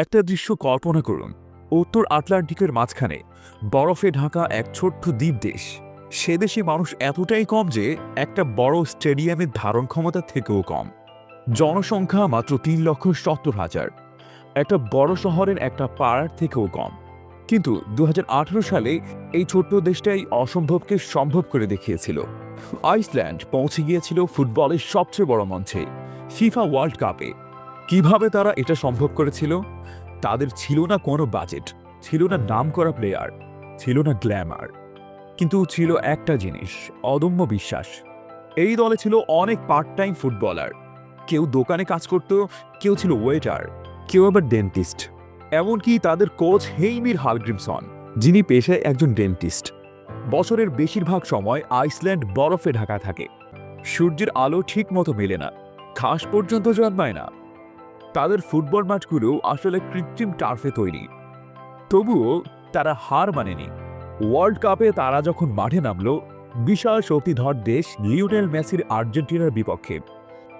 একটা দৃশ্য কল্পনা করুন, উত্তর আটলান্টিকের মাঝখানে বরফে ঢাকা এক ছোট্ট দ্বীপ দেশ। সে দেশে মানুষ এতটাই কম যে একটা বড় স্টেডিয়ামের ধারণ ক্ষমতা থেকেও কম। জনসংখ্যা মাত্র 3,70,000, একটা বড় শহরের একটা পাড়ার থেকেও কম। কিন্তু 2018 সালে এই ছোট্ট দেশটাই অসম্ভবকে সম্ভব করে দেখিয়েছিল। আইসল্যান্ড পৌঁছে গিয়েছিল ফুটবলের সবচেয়ে বড় মঞ্চে, ফিফা ওয়ার্ল্ড কাপে। কিভাবে তারা এটা সম্ভব করেছিল? তাদের ছিল না কোনো বাজেট, ছিল না নামকরা প্লেয়ার, ছিল না গ্ল্যামার, কিন্তু ছিল একটা জিনিস: অদম্য বিশ্বাস। এই দলে ছিল অনেক পার্ট টাইম ফুটবলার। কেউ দোকানে কাজ করত, কেউ ছিল ওয়েটার, কেউ আবার ডেন্টিস্ট। এমনকি তাদের কোচ হেইমির হালগ্রিমসন, যিনি পেশায় একজন ডেন্টিস্ট। বছরের বেশিরভাগ সময় আইসল্যান্ড বরফে ঢাকা থাকে। সূর্যের আলো ঠিক মতো মেলে না, ঘাস পর্যন্ত জন্মায় না। তাদের ফুটবল মাঠগুলো আসলে কৃত্রিম টার্ফে তৈরি। তবুও তারা হার মানেনি। ওয়ার্ল্ড কাপে তারা যখন মাঠে নামলো বিশাল শক্তিধর দেশ লিওনেল মেসির আর্জেন্টিনার বিপক্ষে,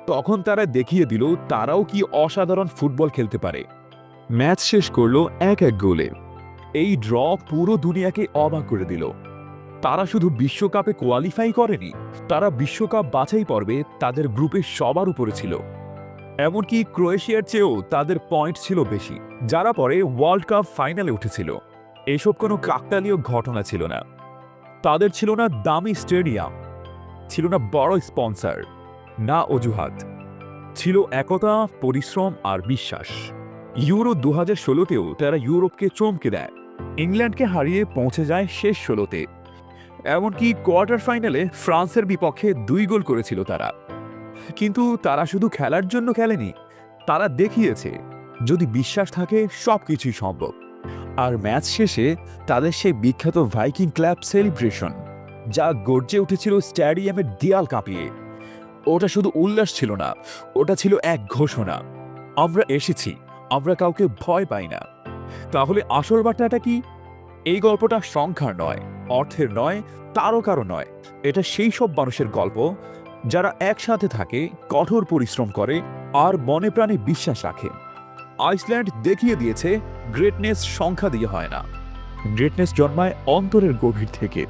তখন তারা দেখিয়ে দিল তারাও কি অসাধারণ ফুটবল খেলতে পারে। ম্যাচ শেষ করলো 1-1 গোলে। এই ড্র পুরো দুনিয়াকে অবাক করে দিল। তারা শুধু বিশ্বকাপে কোয়ালিফাই করেনি, তারা বিশ্বকাপ বাছাই পর্বে তাদের গ্রুপে সবার উপরে ছিল। এমনকি ক্রোয়েশিয়ার চেয়েও তাদের পয়েন্ট ছিল বেশি, যারা পরে ওয়ার্ল্ড কাপ ফাইনালে উঠেছিল। এসব কোনো কাকতালীয় ঘটনা ছিল না। তাদের ছিল না দামি স্টেডিয়াম, ছিল না বড় স্পন্সর, না অজুহাত। ছিল একতা, পরিশ্রম আর বিশ্বাস। ইউরো 2016তেও তারা ইউরোপকে চমকে দেয়, ইংল্যান্ডকে হারিয়ে পৌঁছে যায় শেষ 16তে। এমনকি কোয়ার্টার ফাইনালে ফ্রান্সের বিপক্ষে 2 গোল করেছিল তারা। কিন্তু তারা শুধু খেলার জন্য খেলেনি, তারা দেখিয়েছে যদি বিশ্বাস থাকে সবকিছুই সম্ভব। আর ম্যাচ শেষে তাদের সেই বিখ্যাত ভাইকিং ক্লাব সেলিব্রেশন, যা গর্জে উঠেছিল স্টেডিয়ামের দেয়াল কাঁপিয়ে, ওটা শুধু উল্লাস ছিল না, ওটা ছিল এক ঘোষণা: আমরা এসেছি, আমরা কাউকে ভয় পাই না। তাহলে আসল বার্তাটা কি? এই গল্পটা সংখ্যার নয়, অর্থের নয়, তারকারও নয়। এটা সেই সব মানুষের গল্প যারা একসাথে থাকে, কঠোর পরিশ্রম করে আর মনে প্রাণে বিশ্বাস রাখে। আইসল্যান্ড দেখিয়ে দিয়েছে গ্রেটনেস সংখ্যা দিয়ে হয় না, গ্রেটনেস জন্মায় অন্তরের গভীর থেকে।